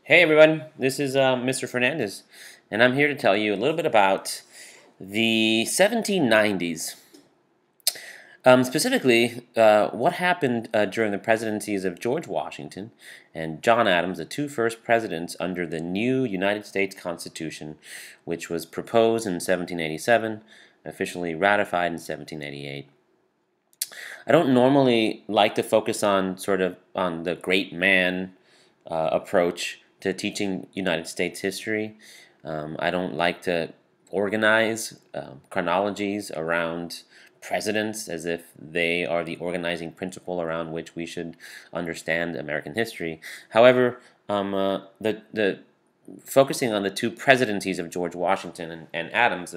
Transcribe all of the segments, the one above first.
Hey everyone, this is Mr. Fernandez, and I'm here to tell you a little bit about the 1790s. Specifically, what happened during the presidencies of George Washington and John Adams, the two first presidents under the new United States Constitution, which was proposed in 1787, officially ratified in 1788. I don't normally like to focus on on the great man approach to teaching United States history. I don't like to organize chronologies around presidents as if they are the organizing principle around which we should understand American history. However, the focusing on the two presidencies of George Washington and Adams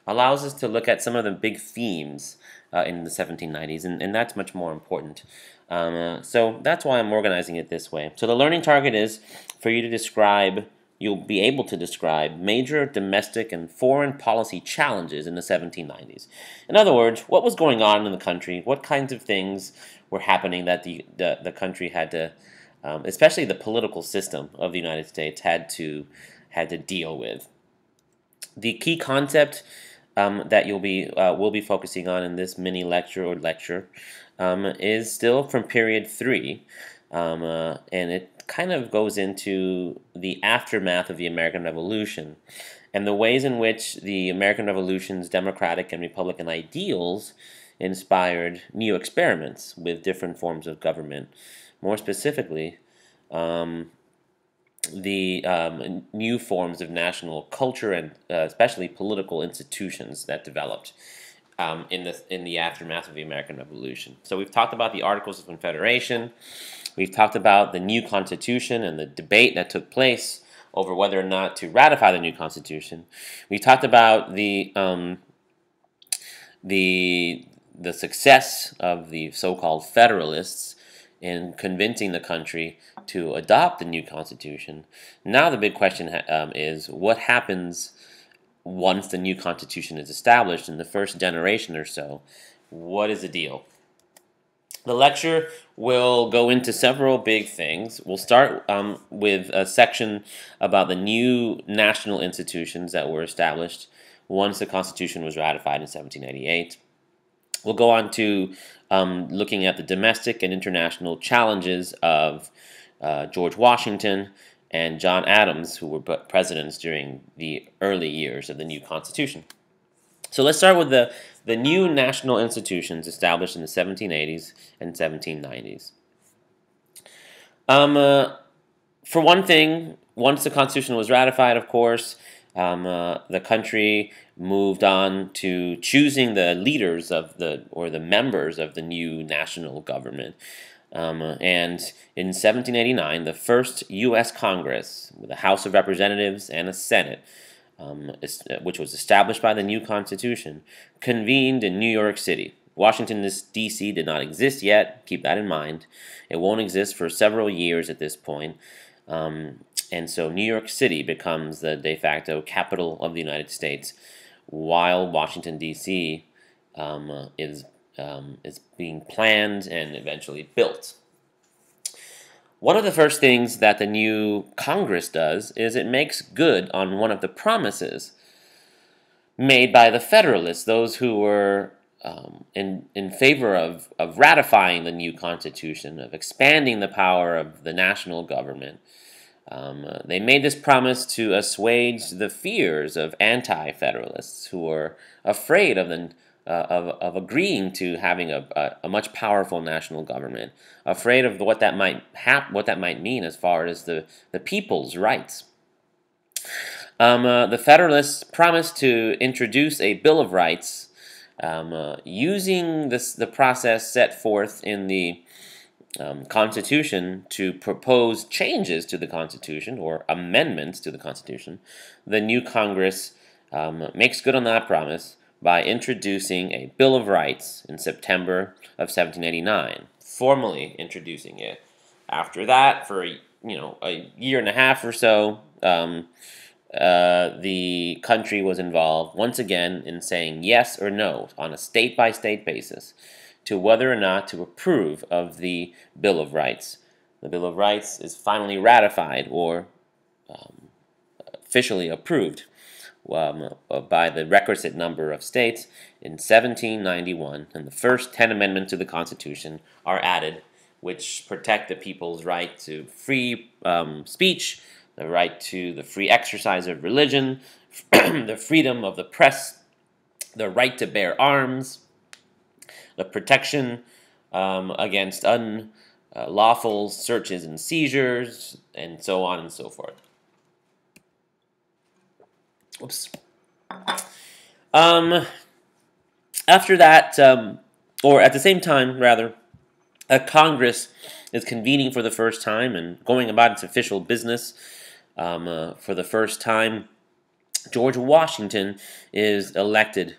allows us to look at some of the big themes in the 1790s, and that's much more important. So that's why I'm organizing it this way. So the learning target is for you to describe, you'll be able to describe major domestic and foreign policy challenges in the 1790s. In other words, what was going on in the country, what kinds of things were happening that the country had to, especially the political system of the United States, had to deal with. The key concept that we'll be focusing on in this mini lecture is still from period 3, and it kind of goes into the aftermath of the American Revolution and the ways in which the American Revolution's democratic and republican ideals inspired new experiments with different forms of government. More specifically, the new forms of national culture and especially political institutions that developed in the aftermath of the American Revolution. So we've talked about the Articles of Confederation. We've talked about the new Constitution and the debate that took place over whether or not to ratify the new Constitution. We talked about the success of the so-called Federalists in convincing the country to adopt the new Constitution. Now the big question is what happens once the new Constitution is established in the first generation or so. What is the deal? The lecture will go into several big things. We'll start with a section about the new national institutions that were established once the Constitution was ratified in 1788. We'll go on to looking at the domestic and international challenges of George Washington and John Adams, who were presidents during the early years of the new Constitution. So let's start with the new national institutions established in the 1780s and 1790s. For one thing, once the Constitution was ratified, of course, the country moved on to choosing the leaders of the members of the new national government. And in 1789, the first U.S. Congress, with a House of Representatives and a Senate, which was established by the new Constitution, convened in New York City. Washington, D.C. did not exist yet. Keep that in mind. It won't exist for several years at this point. And so New York City becomes the de facto capital of the United States, while Washington, D.C. is being planned and eventually built. One of the first things that the new Congress does is it makes good on one of the promises made by the Federalists, those who were in favor of ratifying the new Constitution, of expanding the power of the national government. They made this promise to assuage the fears of anti-Federalists who were afraid of agreeing to having a much powerful national government, afraid of what that might mean as far as the people's rights. The Federalists promised to introduce a Bill of Rights using the process set forth in the Constitution to propose changes to the Constitution or amendments to the Constitution. The new Congress makes good on that promise by introducing a Bill of Rights in September of 1789, formally introducing it. After that, for a year and a half or so, the country was involved once again in saying yes or no on a state-by-state basis to whether or not to approve of the Bill of Rights. The Bill of Rights is finally ratified, or officially approved by the requisite number of states in 1791, and the first 10 amendments to the Constitution are added, which protect the people's right to free speech, the right to the free exercise of religion, the freedom of the press, the right to bear arms, the protection against unlawful searches and seizures, and so on and so forth. Oops. After that, or at the same time, rather, a Congress is convening for the first time and going about its official business for the first time. George Washington is elected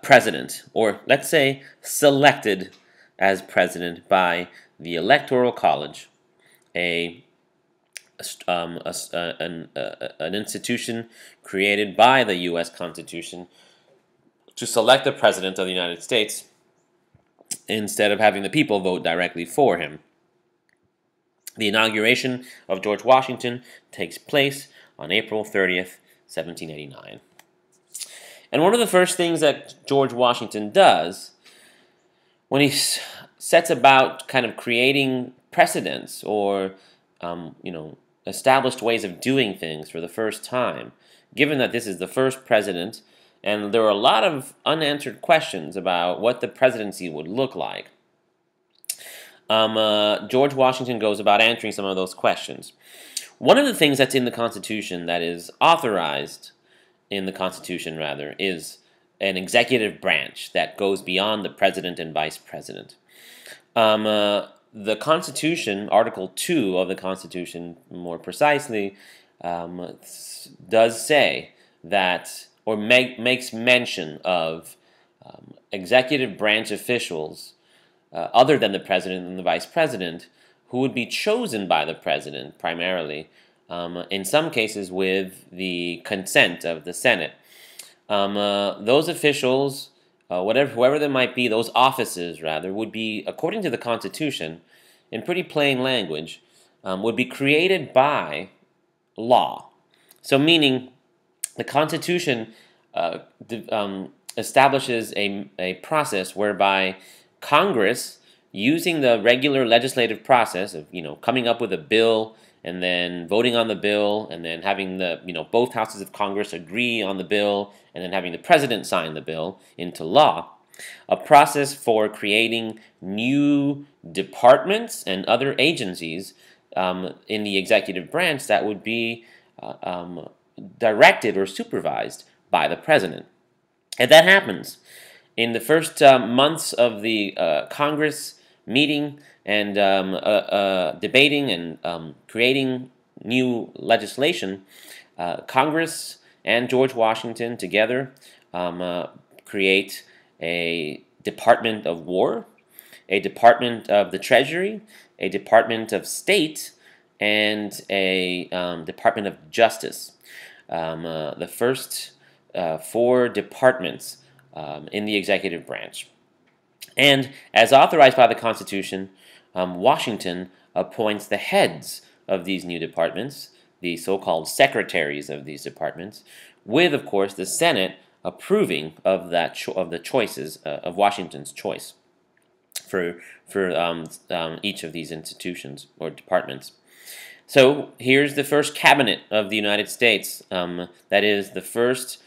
president, or let's say selected as president by the Electoral College, an institution created by the U.S. Constitution to select the President of the United States instead of having the people vote directly for him. The inauguration of George Washington takes place on April 30th, 1789. And one of the first things that George Washington does when he sets about kind of creating precedents or established ways of doing things for the first time, given that this is the first president, and there are a lot of unanswered questions about what the presidency would look like. George Washington goes about answering some of those questions. One of the things that's in the Constitution that is authorized in the Constitution, rather, is an executive branch that goes beyond the president and vice president. The Constitution, Article 2 of the Constitution, more precisely, does say that, or makes mention of executive branch officials other than the president and the vice president who would be chosen by the president primarily, in some cases with the consent of the Senate. Those officials, whoever they might be, those offices rather, would be, according to the Constitution, in pretty plain language, would be created by law. So meaning the Constitution establishes a process whereby Congress, using the regular legislative process of coming up with a bill and then voting on the bill and then having the both houses of Congress agree on the bill and then having the president sign the bill into law, a process for creating new departments and other agencies in the executive branch that would be directed or supervised by the president. And that happens in the first months of the Congress meeting and debating and creating new legislation. Congress and George Washington together create a Department of War, a Department of the Treasury, a Department of State, and a Department of Justice. The first 4 departments in the executive branch. And as authorized by the Constitution, Washington appoints the heads of these new departments, the so-called secretaries of these departments, with, of course, the Senate approving of the choices of Washington's choice for each of these institutions or departments. So here's the first cabinet of the United States. That is the first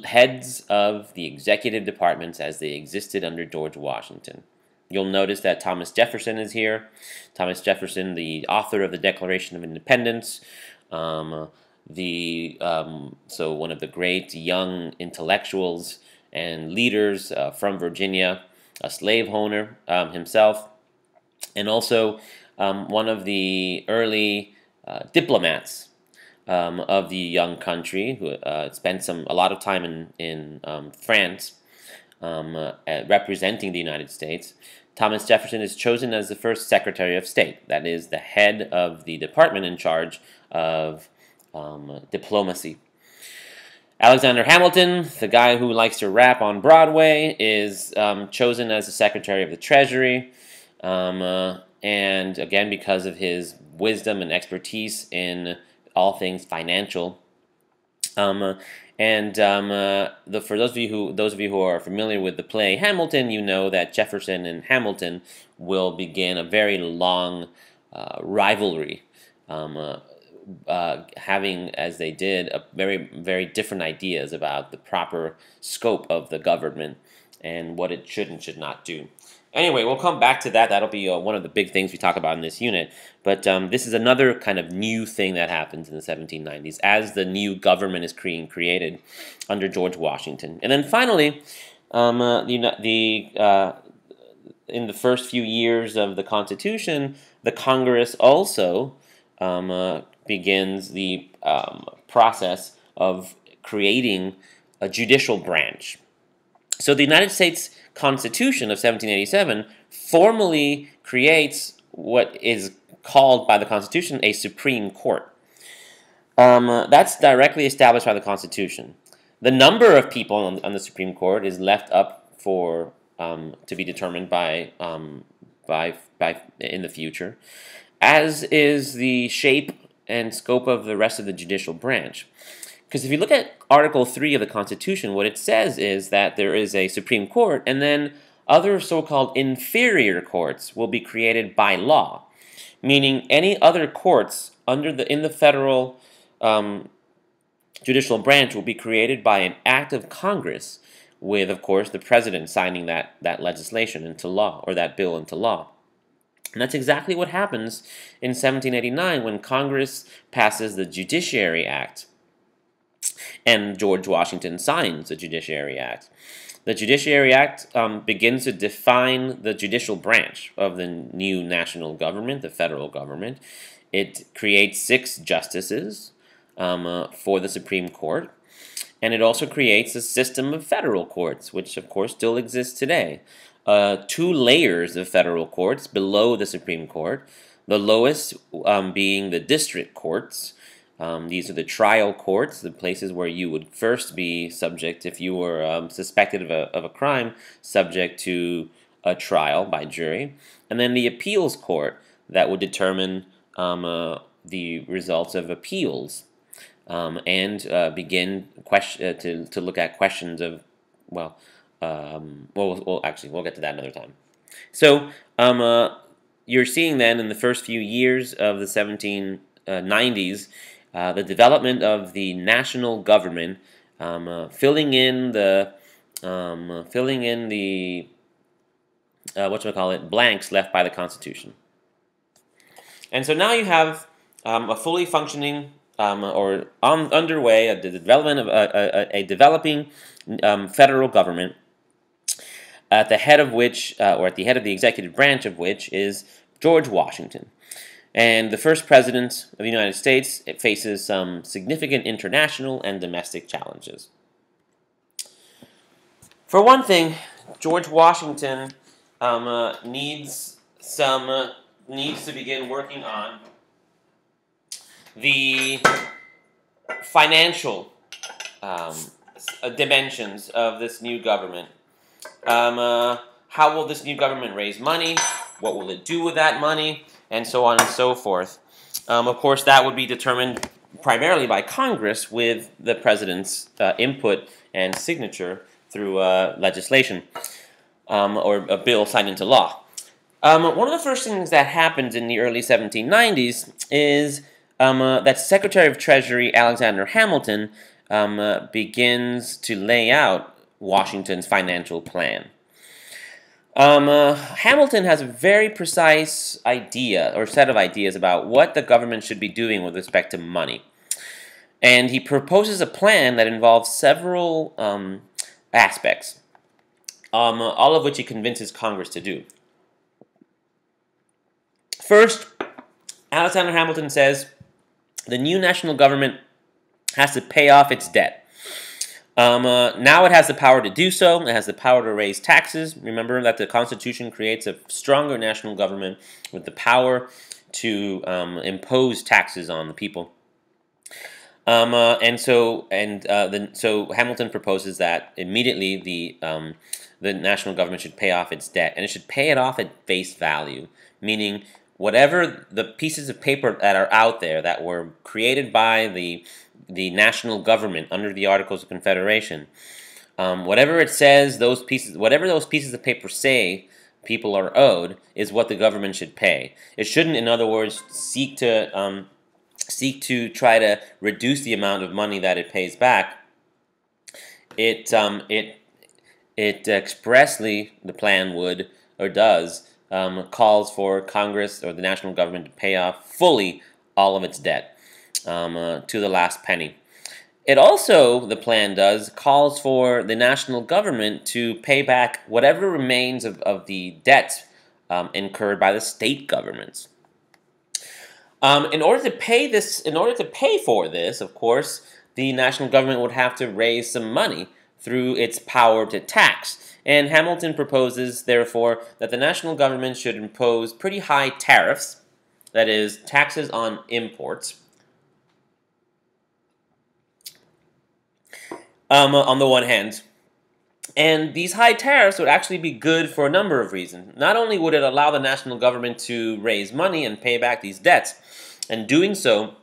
heads of the executive departments as they existed under George Washington. You'll notice that Thomas Jefferson is here. Thomas Jefferson, the author of the Declaration of Independence, so one of the great young intellectuals and leaders from Virginia, a slave owner himself, and also one of the early diplomats of the young country, who spent a lot of time in France representing the United States. Thomas Jefferson is chosen as the first Secretary of State, that is, the head of the department in charge of diplomacy. Alexander Hamilton, the guy who likes to rap on Broadway, is chosen as the Secretary of the Treasury. and again, because of his wisdom and expertise in all things financial. For those of you who are familiar with the play Hamilton, you know that Jefferson and Hamilton will begin a very long rivalry, having, as they did, a very different ideas about the proper scope of the government and what it should and should not do. Anyway, we'll come back to that. That'll be one of the big things we talk about in this unit. But this is another kind of new thing that happens in the 1790s as the new government is created under George Washington. And then finally, in the first few years of the Constitution, the Congress also begins the process of creating a judicial branch. So the United States Constitution of 1787 formally creates what is called by the Constitution a Supreme Court. That's directly established by the Constitution. The number of people on the Supreme Court is left up for to be determined by in the future, as is the shape and scope of the rest of the judicial branch. Because if you look at Article 3 of the Constitution, what it says is that there is a Supreme Court, and then other so-called inferior courts will be created by law, meaning any other courts in the federal judicial branch will be created by an act of Congress, with, of course, the president signing that legislation into law, or that bill into law. And that's exactly what happens in 1789 when Congress passes the Judiciary Act, and George Washington signs the Judiciary Act. The Judiciary Act begins to define the judicial branch of the new national government, the federal government. It creates 6 justices for the Supreme Court, and it also creates a system of federal courts, which of course still exists today. 2 layers of federal courts below the Supreme Court, the lowest being the district courts. These are the trial courts, the places where you would first be subject, if you were suspected of a crime, subject to a trial by jury. And then the appeals court that would determine the results of appeals and begin to look at questions of, we'll get to that another time. So you're seeing then in the first few years of the 1790s, the development of the national government, filling in the blanks left by the Constitution. And so now you have a fully functioning underway the development of a developing federal government, at the head of which, or at the head of the executive branch of which, is George Washington. And the first president of the United States, it faces some significant international and domestic challenges. For one thing, George Washington needs to begin working on the financial dimensions of this new government. How will this new government raise money? What will it do with that money? And so on and so forth. Of course, that would be determined primarily by Congress, with the president's input and signature through legislation or a bill signed into law. One of the first things that happened in the early 1790s is that Secretary of Treasury Alexander Hamilton begins to lay out Washington's financial plan. Hamilton has a very precise idea or set of ideas about what the government should be doing with respect to money. And he proposes a plan that involves several aspects, all of which he convinces Congress to do. First, Alexander Hamilton says the new national government has to pay off its debt. Now it has the power to do so. It has the power to raise taxes. Remember that the Constitution creates a stronger national government with the power to impose taxes on the people. So Hamilton proposes that immediately the national government should pay off its debt, and it should pay it off at face value, meaning whatever the pieces of paper that are out there that were created by the national government under the Articles of Confederation, whatever it says, whatever those pieces of paper say people are owed, is what the government should pay. It shouldn't, in other words, seek to try to reduce the amount of money that it pays back. It expressly, the plan would or does, calls for Congress or the national government to pay off fully all of its debt, to the last penny. It also, the plan does, calls for the national government to pay back whatever remains of the debts incurred by the state governments. In order to pay for this, of course, the national government would have to raise some money through its power to tax. And Hamilton proposes, therefore, that the national government should impose pretty high tariffs, that is, taxes on imports, on the one hand. And these high tariffs would actually be good for a number of reasons. Not only would it allow the national government to raise money and pay back these debts, and doing so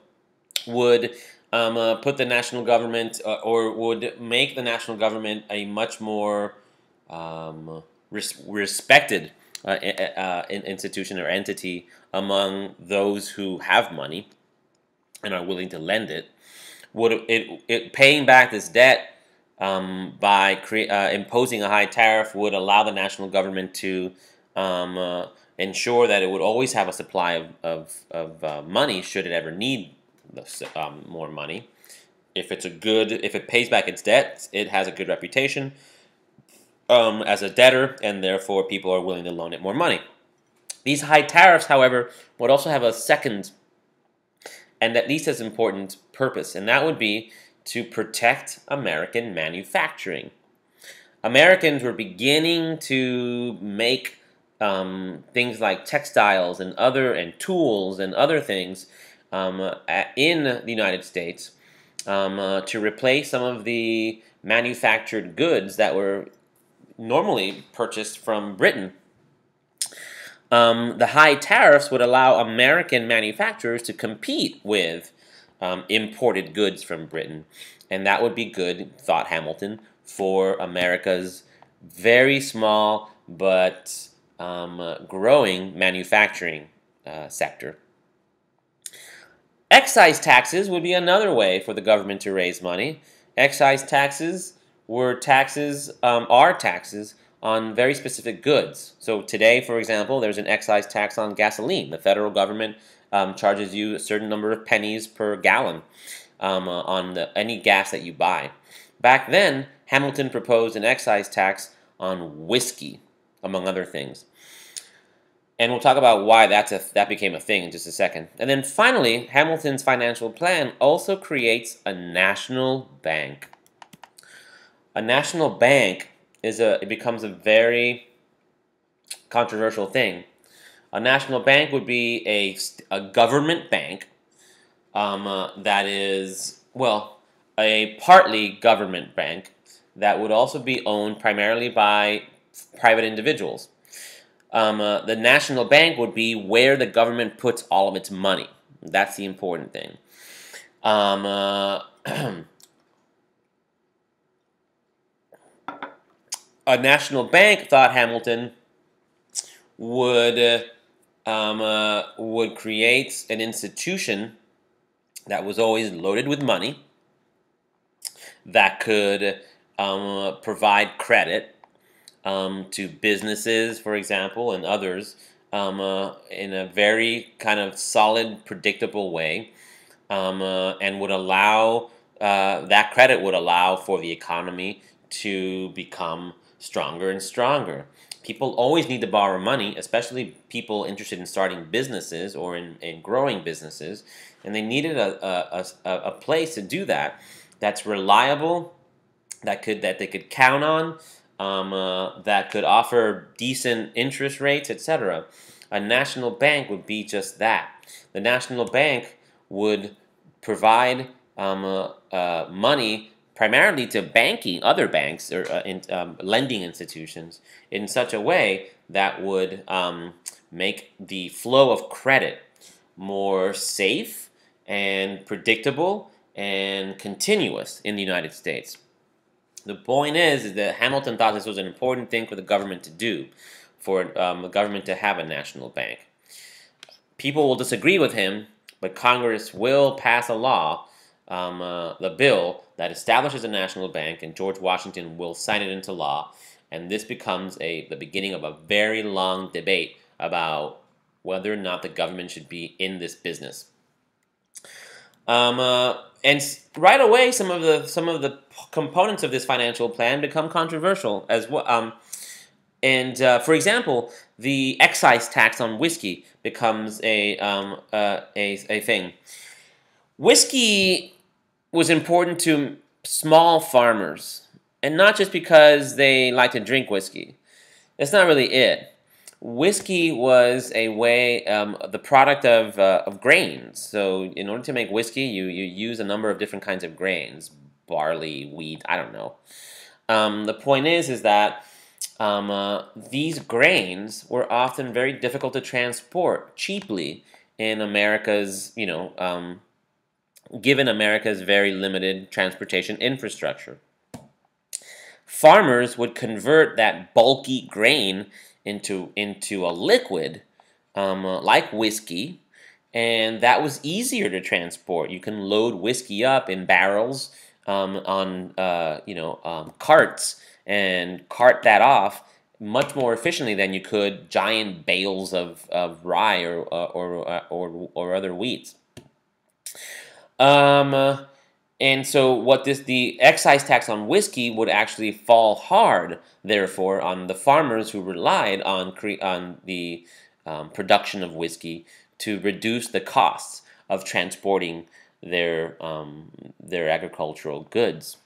would put the national government, or would make the national government a much more respected institution or entity among those who have money and are willing to lend it. Paying back this debt by imposing a high tariff would allow the national government to ensure that it would always have a supply of money should it ever need more money. If it pays back its debt, it has a good reputation as a debtor, and therefore people are willing to loan it more money. These high tariffs, however, would also have a second and at least as important purpose, and that would be to protect American manufacturing. Americans were beginning to make things like textiles and tools and other things in the United States to replace some of the manufactured goods that were normally purchased from Britain. The high tariffs would allow American manufacturers to compete with imported goods from Britain, and that would be good, thought Hamilton, for America's very small but growing manufacturing sector. Excise taxes would be another way for the government to raise money. Excise taxes are taxes on very specific goods. So today, for example, there's an excise tax on gasoline. The federal government charges you a certain number of pennies per gallon on any gas that you buy. Back then, Hamilton proposed an excise tax on whiskey, among other things. And we'll talk about why that became a thing in just a second. And then finally, Hamilton's financial plan also creates a national bank. A national bank it becomes a very controversial thing. A national bank would be a government bank that is, well, a partly government bank that would also be owned primarily by private individuals. The national bank would be where the government puts all of its money. That's the important thing. A national bank, thought Hamilton, would create an institution that was always loaded with money, that could provide credit to businesses, for example, and others in a very kind of solid, predictable way, and would allow that credit would allow for the economy to become stronger and stronger. People always need to borrow money, especially people interested in starting businesses or in growing businesses, and they needed a place to do that that's reliable, that they could count on, that could offer decent interest rates, etc. A national bank would be just that. The national bank would provide money primarily to banking, other banks or lending institutions in such a way that would make the flow of credit more safe and predictable and continuous in the United States. The point is that Hamilton thought this was an important thing for the government to do, for the government to have a national bank. People will disagree with him, but Congress will pass a law, the bill that establishes a national bank, and George Washington will sign it into law. And this becomes the beginning of a very long debate about whether or not the government should be in this business. And right away, some of the components of this financial plan become controversial as well. For example, the excise tax on whiskey becomes a thing. Whiskey was important to small farmers, and not just because they like to drink whiskey. That's not really it. Whiskey was a way, the product of grains. So in order to make whiskey, you use a number of different kinds of grains, barley, wheat, I don't know. The point is that these grains were often very difficult to transport cheaply in America's, given America's very limited transportation infrastructure. Farmers would convert that bulky grain into a liquid like whiskey, and that was easier to transport. You can load whiskey up in barrels on carts and cart that off much more efficiently than you could giant bales of rye or other wheats. And so the excise tax on whiskey would actually fall hard, therefore, on the farmers who relied on the production of whiskey to reduce the costs of transporting their agricultural goods.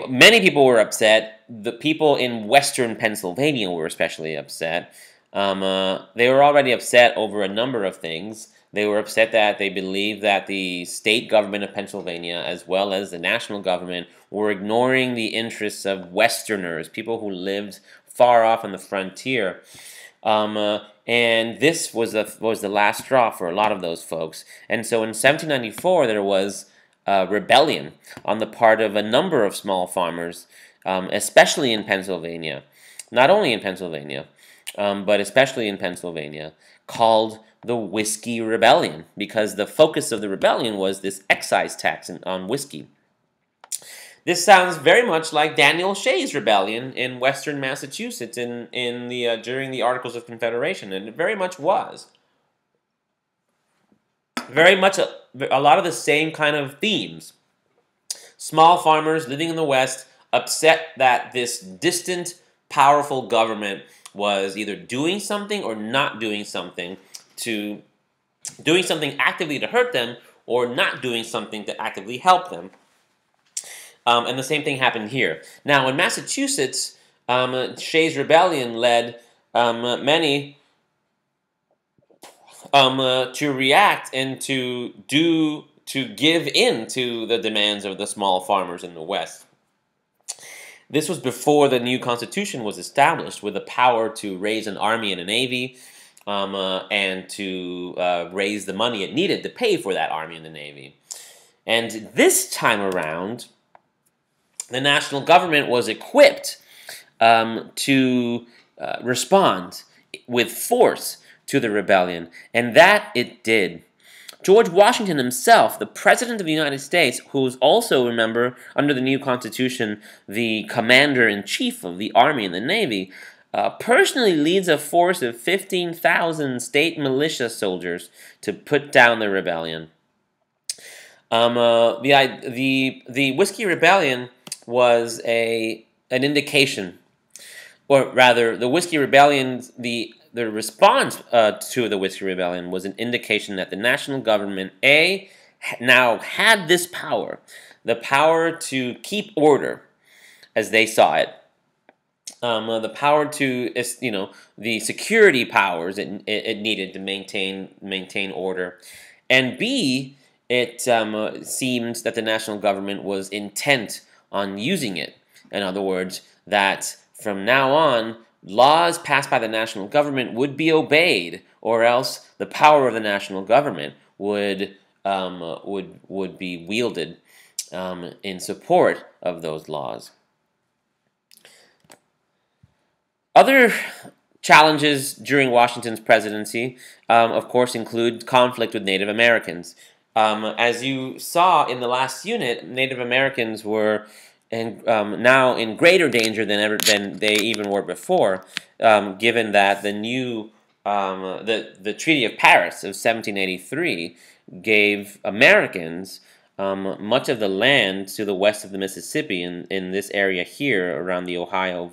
Many people were upset. The people in western Pennsylvania were especially upset. They were already upset over a number of things. They were upset that they believed that the state government of Pennsylvania, as well as the national government, were ignoring the interests of Westerners, people who lived far off on the frontier. And this was the last straw for a lot of those folks. And so in 1794, there was a rebellion on the part of a number of small farmers, especially in Pennsylvania. Not only in Pennsylvania, but especially in Pennsylvania, called the Whiskey Rebellion, because the focus of the rebellion was this excise tax on whiskey. This sounds very much like Daniel Shays' rebellion in western Massachusetts during the Articles of Confederation, and it very much was. Very much a lot of the same kind of themes. Small farmers living in the West upset that this distant, powerful government was either doing something or not doing something actively to hurt them, or not doing something to actively help them. And the same thing happened here. Now, in Massachusetts, Shays' Rebellion led many to react and to give in to the demands of the small farmers in the West. This was before the new Constitution was established, with the power to raise an army and a navy, and to raise the money it needed to pay for that army and the navy. And this time around, the national government was equipped to respond with force to the rebellion, and that it did. George Washington himself, the President of the United States, who was also, remember, under the new Constitution, the Commander-in-Chief of the Army and the Navy, personally leads a force of 15,000 state militia soldiers to put down the rebellion. The Whiskey Rebellion was an indication, or rather, the Whiskey Rebellion, the response to the Whiskey Rebellion was an indication that the national government, now had this power, the power to keep order, as they saw it, the power to, the security powers it needed to maintain order, and B, it seemed that the national government was intent on using it. In other words, that from now on, laws passed by the national government would be obeyed, or else the power of the national government would be wielded in support of those laws. Other challenges during Washington's presidency, of course, include conflict with Native Americans. As you saw in the last unit, Native Americans were now in greater danger than they even were before, given that the Treaty of Paris of 1783 gave Americans much of the land to the west of the Mississippi in this area here around the Ohio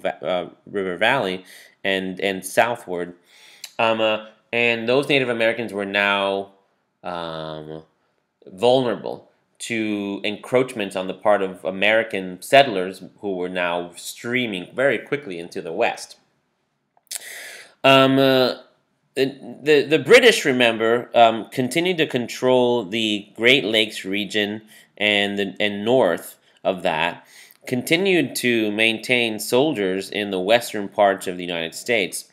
River Valley and southward. And those Native Americans were now vulnerable to encroachment on the part of American settlers who were now streaming very quickly into the west. The British, remember, continued to control the Great Lakes region and north of that, continued to maintain soldiers in the western parts of the United States.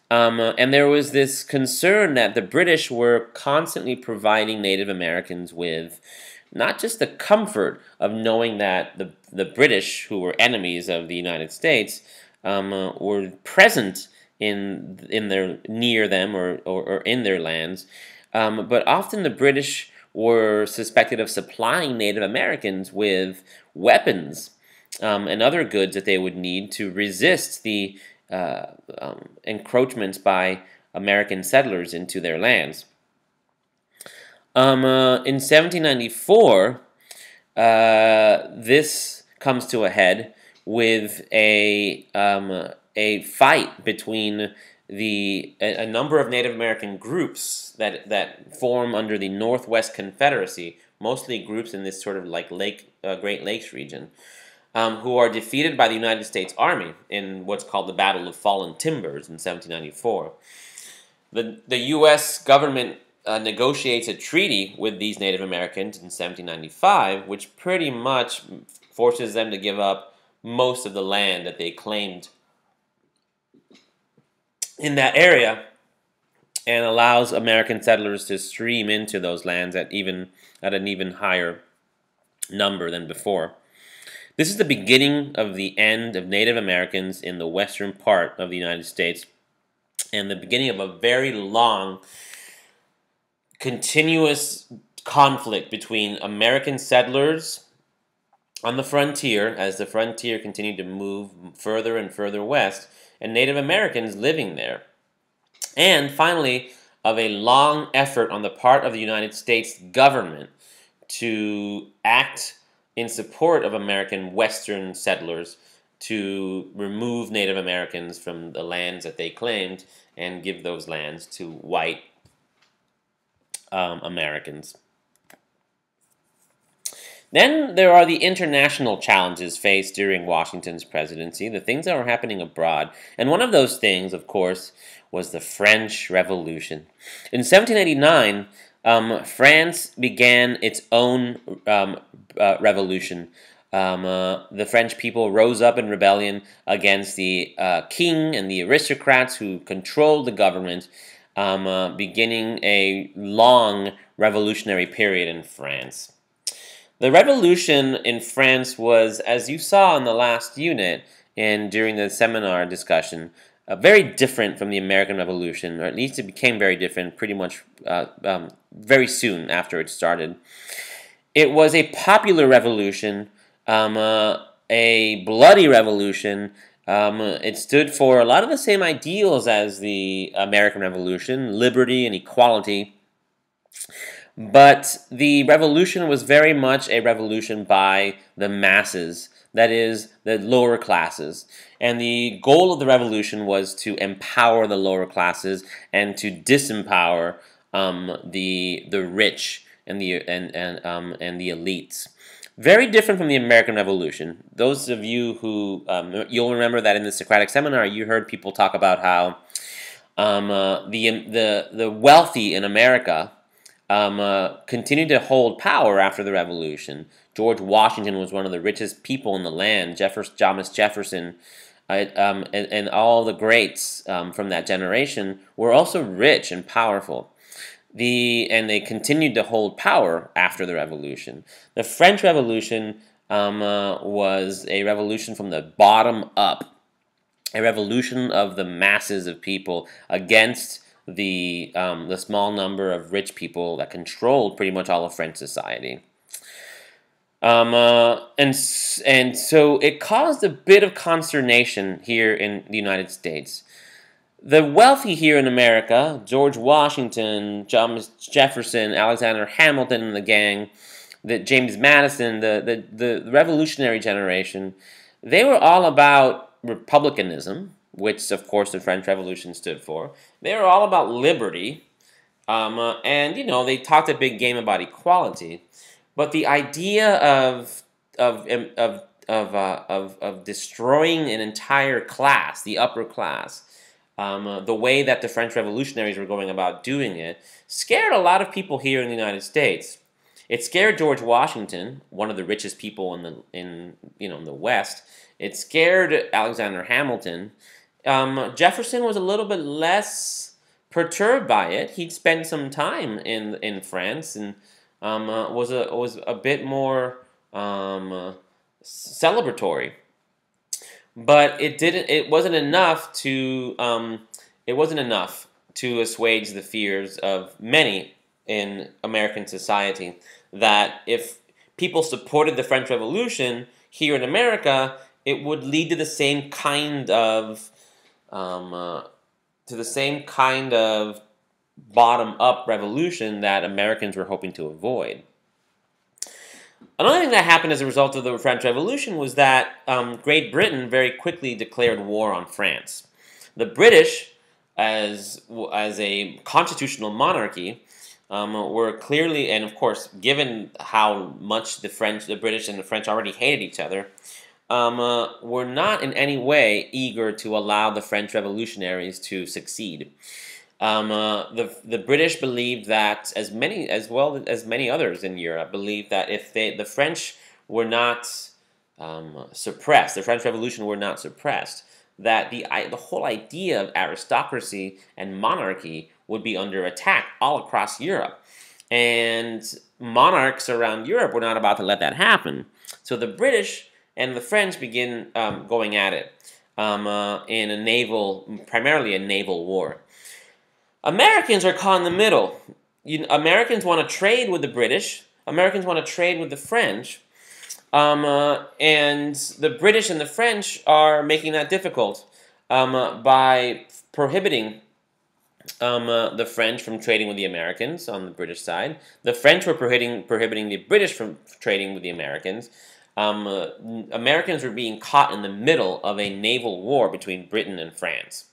And there was this concern that the British were constantly providing Native Americans with not just the comfort of knowing that the British, who were enemies of the United States, were present in their near them or in their lands, but often the British were suspected of supplying Native Americans with weapons and other goods that they would need to resist the encroachments by American settlers into their lands. In 1794, this comes to a head with a fight between a number of Native American groups that form under the Northwest Confederacy, mostly groups in this sort of like Great Lakes region, who are defeated by the United States Army in what's called the Battle of Fallen Timbers in 1794. The U.S. government negotiates a treaty with these Native Americans in 1795, which pretty much forces them to give up most of the land that they claimed in that area and allows American settlers to stream into those lands at an even higher number than before. This is the beginning of the end of Native Americans in the western part of the United States and the beginning of a very long, continuous conflict between American settlers on the frontier, as the frontier continued to move further and further west, and Native Americans living there. And finally, of a long effort on the part of the United States government to act in support of American Western settlers to remove Native Americans from the lands that they claimed and give those lands to white Americans. Then there are the international challenges faced during Washington's presidency, the things that were happening abroad. And one of those things, of course, was the French Revolution. In 1789, France began its own revolution. The French people rose up in rebellion against the king and the aristocrats who controlled the government, beginning a long revolutionary period in France. The revolution in France was, as you saw in the last unit and during the seminar discussion, very different from the American Revolution, or at least it became very different pretty much very soon after it started. It was a popular revolution, a bloody revolution. It stood for a lot of the same ideals as the American Revolution, liberty and equality. But the revolution was very much a revolution by the masses, that is, the lower classes. And the goal of the revolution was to empower the lower classes and to disempower the rich and the elites. Very different from the American Revolution. Those of you who you'll remember that in the Socratic seminar, you heard people talk about how the wealthy in America continued to hold power after the Revolution. George Washington was one of the richest people in the land. Thomas Jefferson, and all the greats from that generation were also rich and powerful. And they continued to hold power after the Revolution. The French Revolution was a revolution from the bottom up, a revolution of the masses of people against the small number of rich people that controlled pretty much all of French society. And so it caused a bit of consternation here in the United States. The wealthy here in America, George Washington, Thomas Jefferson, Alexander Hamilton and the gang, James Madison, the revolutionary generation, they were all about republicanism, which of course the French Revolution stood for. They were all about liberty, and they talked a big game about equality. But the idea of destroying an entire class, the upper class, the way that the French revolutionaries were going about doing it, scared a lot of people here in the United States. It scared George Washington, one of the richest people in the West. It scared Alexander Hamilton. Jefferson was a little bit less perturbed by it. He'd spent some time in France and was a bit more celebratory. But it wasn't enough to assuage the fears of many in American society that if people supported the French Revolution here in America, it would lead to the same kind of bottom-up revolution that Americans were hoping to avoid. Another thing that happened as a result of the French Revolution was that Great Britain very quickly declared war on France. The British, as a constitutional monarchy, were clearly, and of course, given how much the British and the French already hated each other, were not in any way eager to allow the French revolutionaries to succeed. The British believed that, as many others in Europe, believed that if the French were not suppressed, the French Revolution were not suppressed, that the whole idea of aristocracy and monarchy would be under attack all across Europe. And monarchs around Europe were not about to let that happen. So the British and the French begin going at it in primarily a naval war. Americans are caught in the middle. Americans want to trade with the British. Americans want to trade with the French. And the British and the French are making that difficult by prohibiting the French from trading with the Americans on the British side. The French were prohibiting the British from trading with the Americans. Americans were being caught in the middle of a naval war between Britain and France.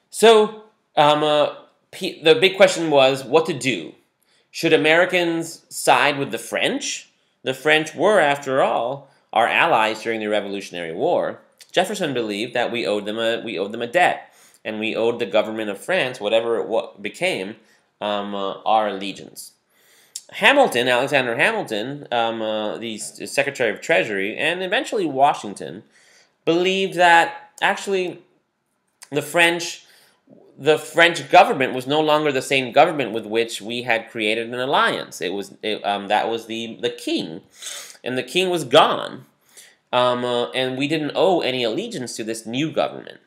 So the big question was what to do. Should Americans side with the French? The French were, after all, our allies during the Revolutionary War. Jefferson believed that we owed them a debt, and we owed the government of France, whatever it became, our allegiance. Alexander Hamilton, the Secretary of Treasury, and eventually Washington, believed that actually the French government was no longer the same government with which we had created an alliance. That was the king, and the king was gone, and we didn't owe any allegiance to this new government.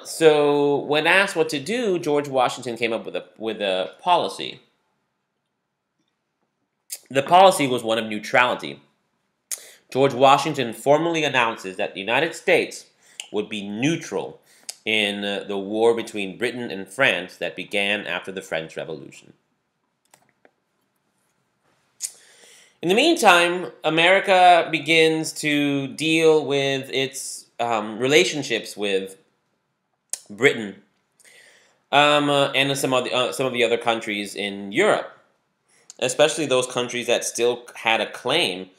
So when asked what to do, George Washington came up with a policy. The policy was one of neutrality. George Washington formally announces that the United States would be neutral in the war between Britain and France that began after the French Revolution. In the meantime, America begins to deal with its relationships with Britain and some of the other countries in Europe, especially those countries that still had a claim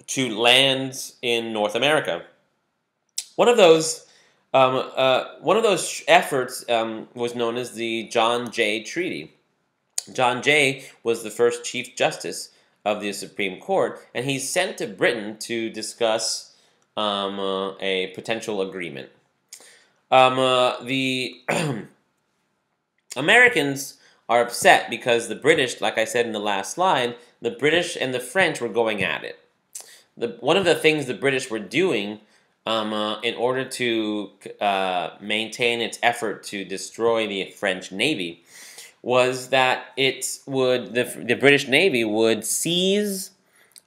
to lands in North America. One of those efforts was known as the John Jay Treaty. John Jay was the first Chief Justice of the Supreme Court, and he's sent to Britain to discuss a potential agreement. The Americans are upset because the British, like I said in the last slide, the British and the French were going at it. One of the things the British were doing in order to maintain its effort to destroy the French Navy was that the British Navy would seize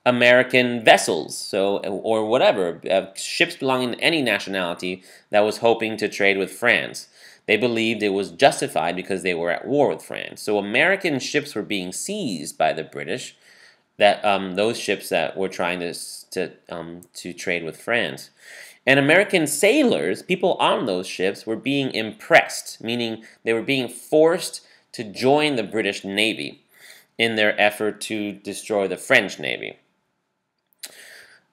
American vessels, or whatever, ships belonging to any nationality that was hoping to trade with France. They believed it was justified because they were at war with France. So American ships were being seized by the British, that those ships that were trying to trade with France. And American sailors, people on those ships, were being impressed, meaning they were being forced to join the British Navy in their effort to destroy the French Navy.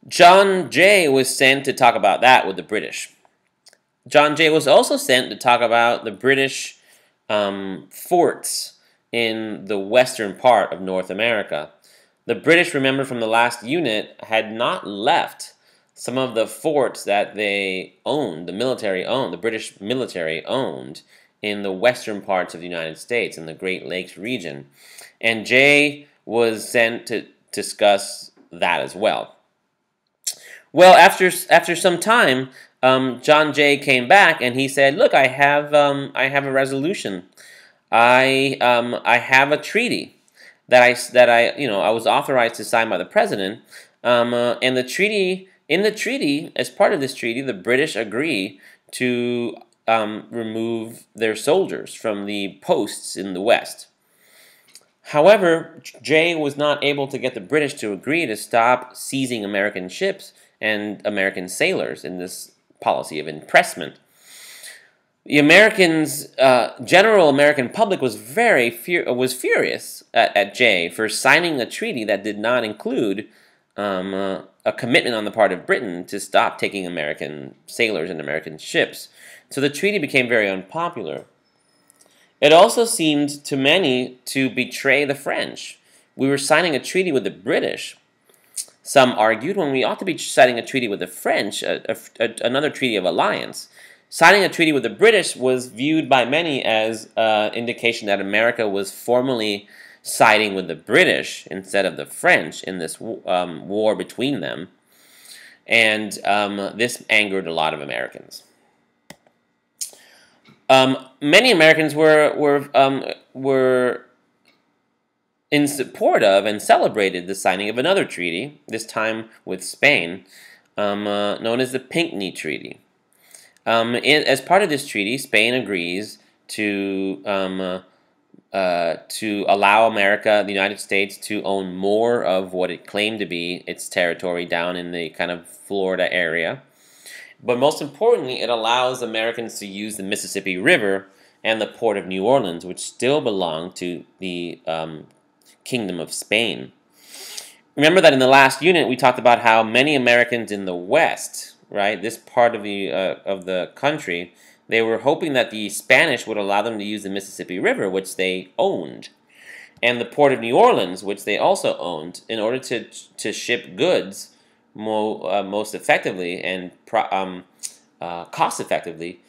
John Jay was sent to talk about that with the British. John Jay was also sent to talk about the British forts in the western part of North America. The British, remember from the last unit, had not left some of the forts that they owned, the British military owned, in the western parts of the United States, in the Great Lakes region. And Jay was sent to discuss that as well. Well, after some time, John Jay came back and he said, "Look, I have a resolution. I have a treaty that I was authorized to sign by the president. And in the treaty, as part of this treaty, the British agree to remove their soldiers from the posts in the West." However, Jay was not able to get the British to agree to stop seizing American ships and American sailors in this policy of impressment. The general American public was furious at Jay for signing a treaty that did not include a commitment on the part of Britain to stop taking American sailors and American ships. So the treaty became very unpopular. It also seemed to many to betray the French. We were signing a treaty with the British, some argued, when we ought to be signing a treaty with the French, another treaty of alliance. Signing a treaty with the British was viewed by many as an indication that America was formally siding with the British instead of the French in this war between them. And this angered a lot of Americans. Many Americans were in support of and celebrated the signing of another treaty, this time with Spain, known as the Pinckney Treaty. As part of this treaty, Spain agrees to allow America, the United States, to own more of what it claimed to be its territory down in the kind of Florida area. But most importantly, it allows Americans to use the Mississippi River and the port of New Orleans, which still belong to the Kingdom of Spain. Remember that in the last unit we talked about how many Americans in the West, right, this part of the country, they were hoping that the Spanish would allow them to use the Mississippi River, which they owned, and the port of New Orleans, which they also owned, in order to ship goods most effectively and cost effectively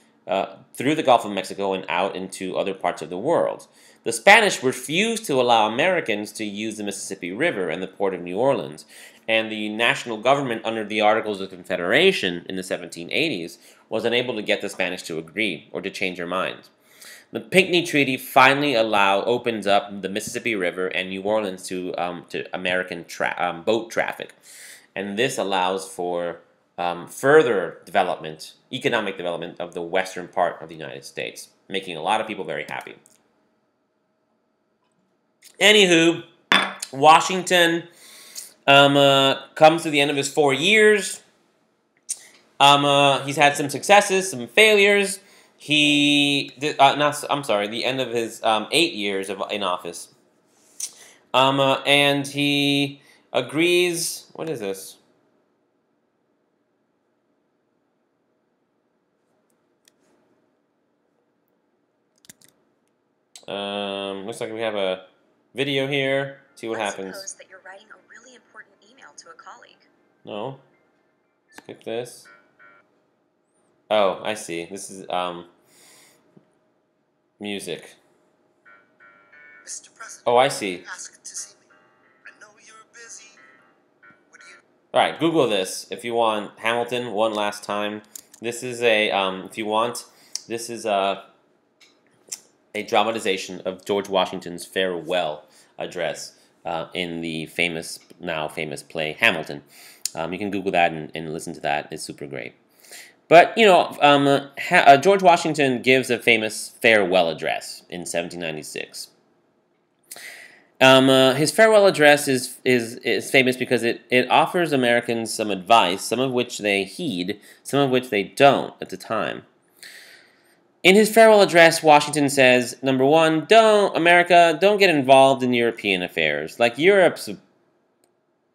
through the Gulf of Mexico and out into other parts of the world. The Spanish refused to allow Americans to use the Mississippi River and the port of New Orleans, and the national government under the Articles of Confederation in the 1780s was unable to get the Spanish to agree or to change their minds. The Pinckney Treaty finally opens up the Mississippi River and New Orleans to American boat traffic, and this allows for further development, economic development of the western part of the United States, making a lot of people very happy. Anywho, Washington comes to the end of his 4 years. He's had some successes, some failures. The end of his 8 years in office. And he agrees. What is this? Looks like we have a video here. See what happens. Suppose that you're writing a really important email to a colleague. No. Skip this. Oh, I see. This is music. Mr. President, Oh, I see. asked to see me. I know you're busy. Would you? All right, Google this if you want Hamilton one last time. This is a if you want, this is a dramatization of George Washington's farewell address in the now famous play Hamilton. You can Google that and listen to that. It's super great. But, you know, George Washington gives a famous farewell address in 1796. His farewell address is famous because it offers Americans some advice, some of which they heed, some of which they don't at the time. In his farewell address, Washington says, number one, America, don't get involved in European affairs. Like, Europe's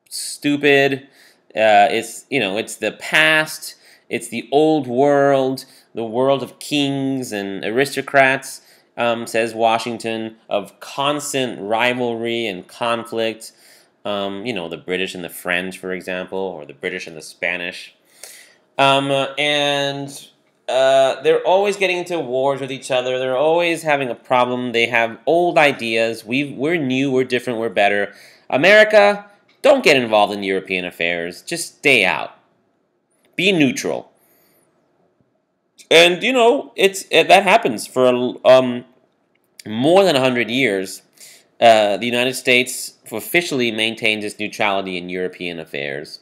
stupid. It's the past. It's the old world, the world of kings and aristocrats, says Washington, of constant rivalry and conflict. The British and the French, for example, or the British and the Spanish. They're always getting into wars with each other. They're always having a problem. They have old ideas. We're new, we're different, we're better. America, don't get involved in European affairs. Just stay out. Be neutral. And, that happens for more than 100 years. The United States officially maintains its neutrality in European affairs.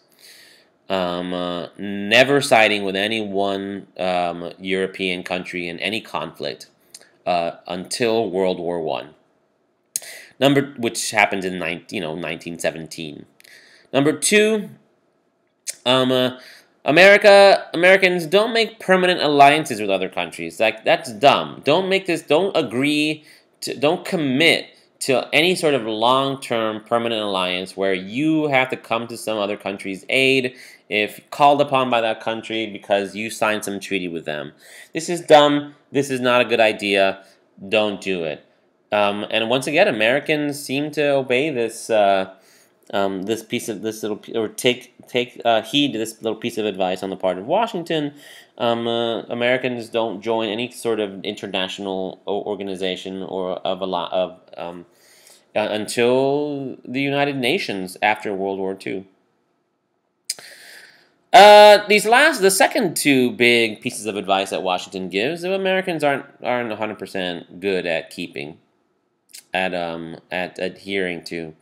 Never siding with any one European country in any conflict until World War I, which happened in 1917. Number two, Americans don't make permanent alliances with other countries. Like, that's dumb. Don't commit to any sort of long-term permanent alliance where you have to come to some other country's aid if called upon by that country because you signed some treaty with them. This is dumb. This is not a good idea. Don't do it. And once again, Americans seem to obey take heed to this little piece of advice on the part of Washington. Americans don't join any sort of international organization or until the United Nations after World War II. The second two big pieces of advice that Washington gives, that Americans aren't 100% good at keeping, at adhering to.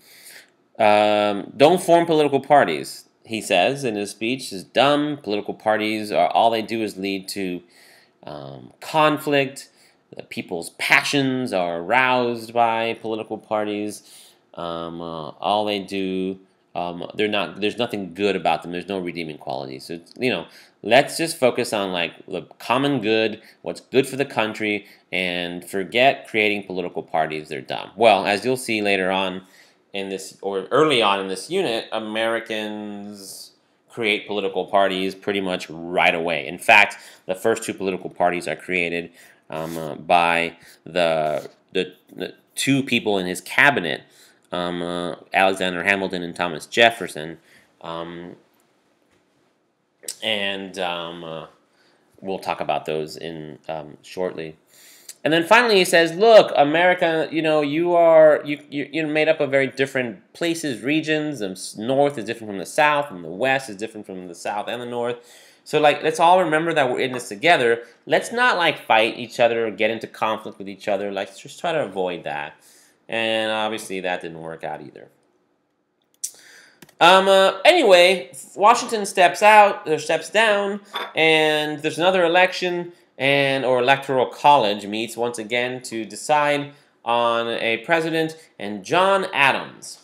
Don't form political parties, he says in his speech. Is dumb. Political parties all they do is lead to conflict. People's passions are aroused by political parties. All they do, there's nothing good about them. There's no redeeming quality. So, let's just focus on the common good, what's good for the country, and forget creating political parties. They're dumb. Well, as you'll see later on early on in this unit, Americans create political parties pretty much right away. In fact, the first two political parties are created by the two people in his cabinet, Alexander Hamilton and Thomas Jefferson, we'll talk about those in shortly. And then finally he says, look, America, you're made up of very different places, regions. The North is different from the South, and the West is different from the South and the North. So, let's all remember that we're in this together. Let's not, fight each other or get into conflict with each other. Let's just try to avoid that. And obviously that didn't work out either. Anyway, Washington steps down, and there's another election, or electoral college meets once again to decide on a president, and John Adams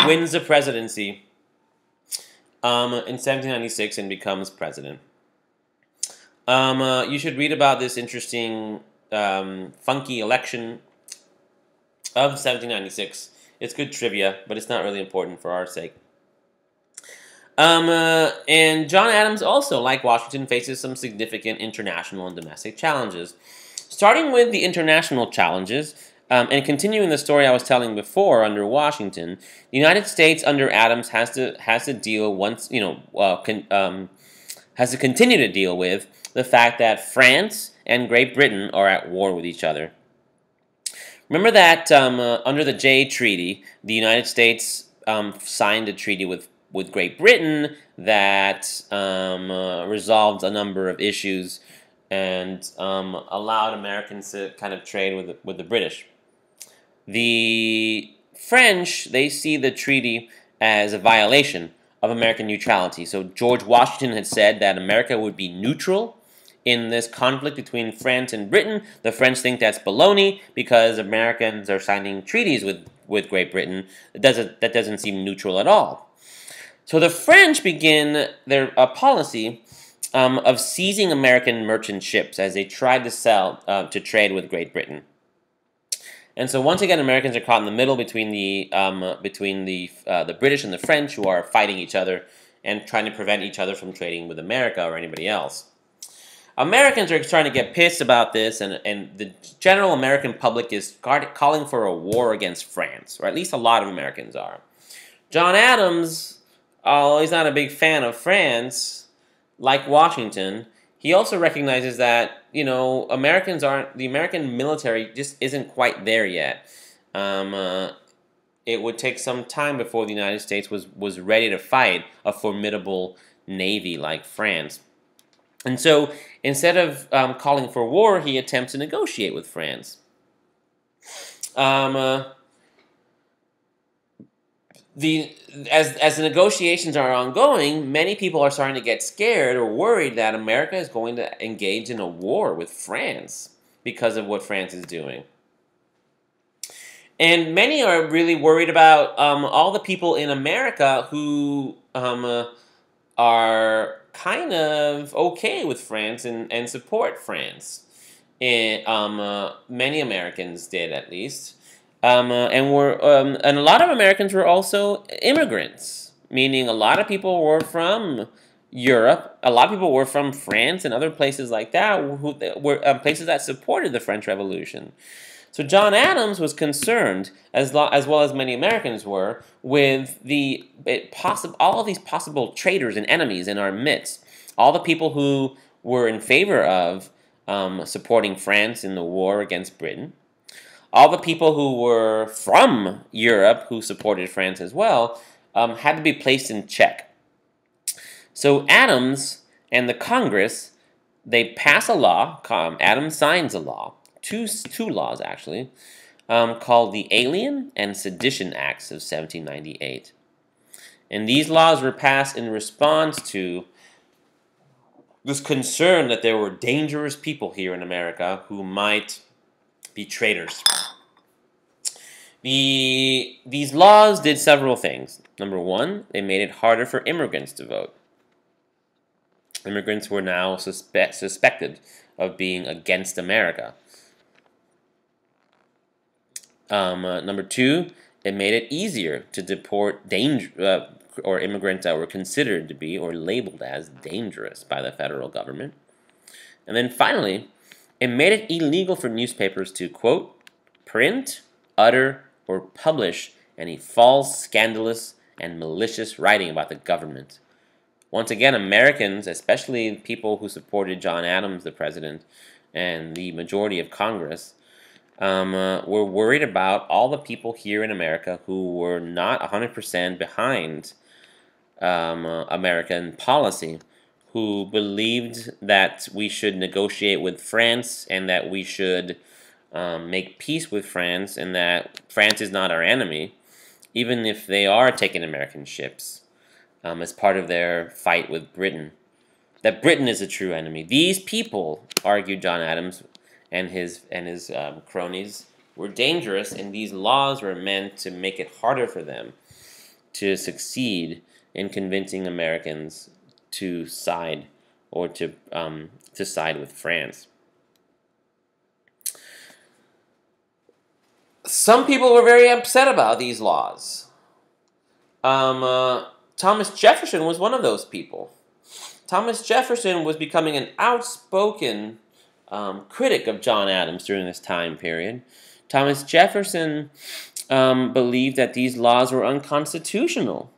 wins the presidency in 1796 and becomes president. You should read about this interesting, funky election of 1796. It's good trivia, but it's not really important for our sake. And John Adams also, like Washington, faces some significant international and domestic challenges. Starting with the international challenges, And continuing the story I was telling before, under Washington, the United States under Adams has to deal has to continue to deal with the fact that France and Great Britain are at war with each other. Remember that under the Jay Treaty, the United States signed a treaty with Great Britain that resolved a number of issues and allowed Americans to kind of trade with the British. The French, they see the treaty as a violation of American neutrality. So George Washington had said that America would be neutral in this conflict between France and Britain. The French think that's baloney because Americans are signing treaties with Great Britain. That doesn't seem neutral at all. So the French begin their policy of seizing American merchant ships as they tried to trade with Great Britain. And so once again, Americans are caught in the middle between the British and the French, who are fighting each other and trying to prevent each other from trading with America or anybody else. Americans are starting to get pissed about this, and the general American public is calling for a war against France, or at least a lot of Americans are. John Adams, although he's not a big fan of France, like Washington, he also recognizes that, the American military just isn't quite there yet. It would take some time before the United States was ready to fight a formidable navy like France. And so, instead of calling for war, he attempts to negotiate with France. As the negotiations are ongoing, many people are starting to get scared or worried that America is going to engage in a war with France because of what France is doing. And many are really worried about all the people in America who are kind of okay with France and support France. Many Americans did, at least. And a lot of Americans were also immigrants, meaning a lot of people were from Europe, a lot of people were from France and other places like that, who were places that supported the French Revolution. So John Adams was concerned, as well as many Americans were, with all of these possible traitors and enemies in our midst. All the people who were in favor of supporting France in the war against Britain. All the people who were from Europe, who supported France as well, had to be placed in check. So Adams and the Congress, they pass a law. Adams signs a law, two laws actually, called the Alien and Sedition Acts of 1798. And these laws were passed in response to this concern that there were dangerous people here in America who might be traitors. These laws did several things. Number one, they made it harder for immigrants to vote. Immigrants were now suspected of being against America. Number two, it made it easier to deport or immigrants that were considered to be or labeled as dangerous by the federal government. And then finally, it made it illegal for newspapers to, quote, print, utter, or publish any false, scandalous, and malicious writing about the government. Once again, Americans, especially people who supported John Adams, the president, and the majority of Congress, were worried about all the people here in America who were not 100% behind American policy, who believed that we should negotiate with France and that we should make peace with France and that France is not our enemy, even if they are taking American ships as part of their fight with Britain. That Britain is a true enemy. These people, argued John Adams and his cronies, were dangerous, and these laws were meant to make it harder for them to succeed in convincing Americans to side or to side with France. Some people were very upset about these laws. Thomas Jefferson was one of those people. Thomas Jefferson was becoming an outspoken critic of John Adams during this time period. Thomas Jefferson believed that these laws were unconstitutional.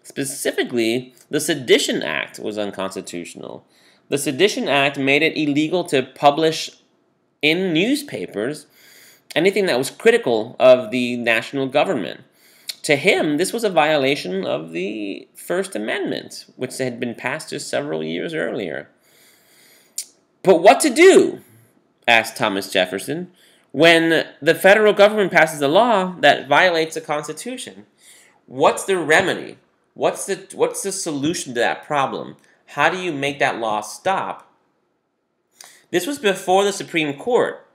Specifically, the Sedition Act was unconstitutional. The Sedition Act made it illegal to publish in newspapers anything that was critical of the national government. To him, this was a violation of the First Amendment, which had been passed just several years earlier. But what to do, asked Thomas Jefferson, when the federal government passes a law that violates the Constitution? What's the remedy? What's the solution to that problem? How do you make that law stop? This was before the Supreme Court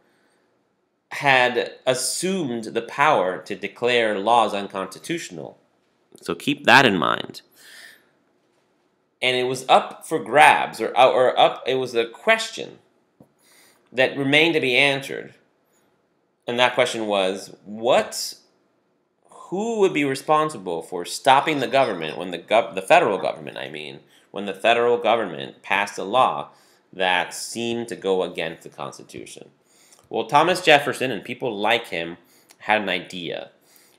had assumed the power to declare laws unconstitutional. So keep that in mind. And it was up for grabs, it was a question that remained to be answered. And that question was, who would be responsible for stopping the government when the federal government, when the federal government passed a law that seemed to go against the Constitution? Well, Thomas Jefferson and people like him had an idea.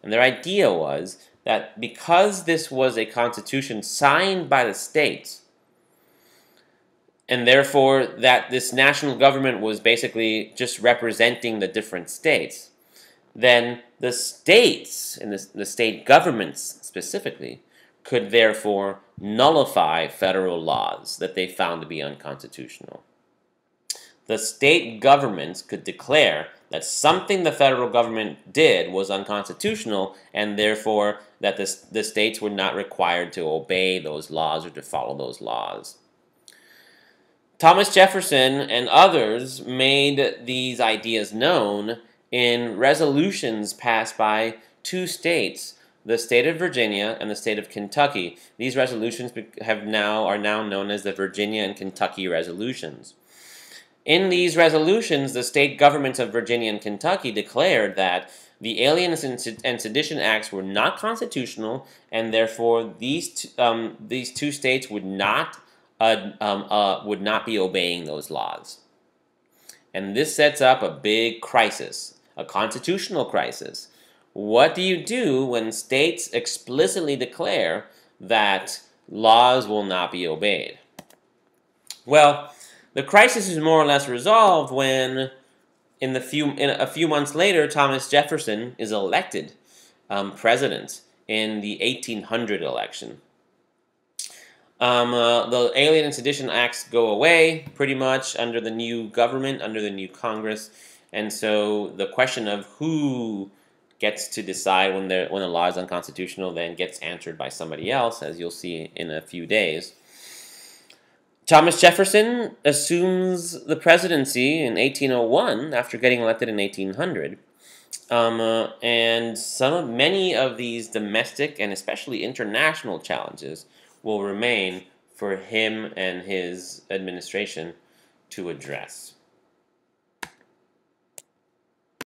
And their idea was that because this was a constitution signed by the states, and therefore that this national government was basically just representing the different states, then the states, and the state governments specifically, could therefore nullify federal laws that they found to be unconstitutional. The state governments could declare that something the federal government did was unconstitutional, and therefore that the states were not required to obey those laws or to follow those laws. Thomas Jefferson and others made these ideas known in resolutions passed by two states, the state of Virginia and the state of Kentucky. These resolutions are now known as the Virginia and Kentucky resolutions. In these resolutions, the state governments of Virginia and Kentucky declared that the Alien and Sedition Acts were not constitutional, and therefore these two states would not be obeying those laws. And this sets up a big crisis, a constitutional crisis. What do you do when states explicitly declare that laws will not be obeyed? Well, the crisis is more or less resolved when, a few months later, Thomas Jefferson is elected president in the 1800 election. The Alien and Sedition Acts go away pretty much under the new government, under the new Congress, and so the question of who gets to decide when a law is unconstitutional then gets answered by somebody else, as you'll see in a few days. Thomas Jefferson assumes the presidency in 1801 after getting elected in 1800. And many of these domestic and especially international challenges will remain for him and his administration to address.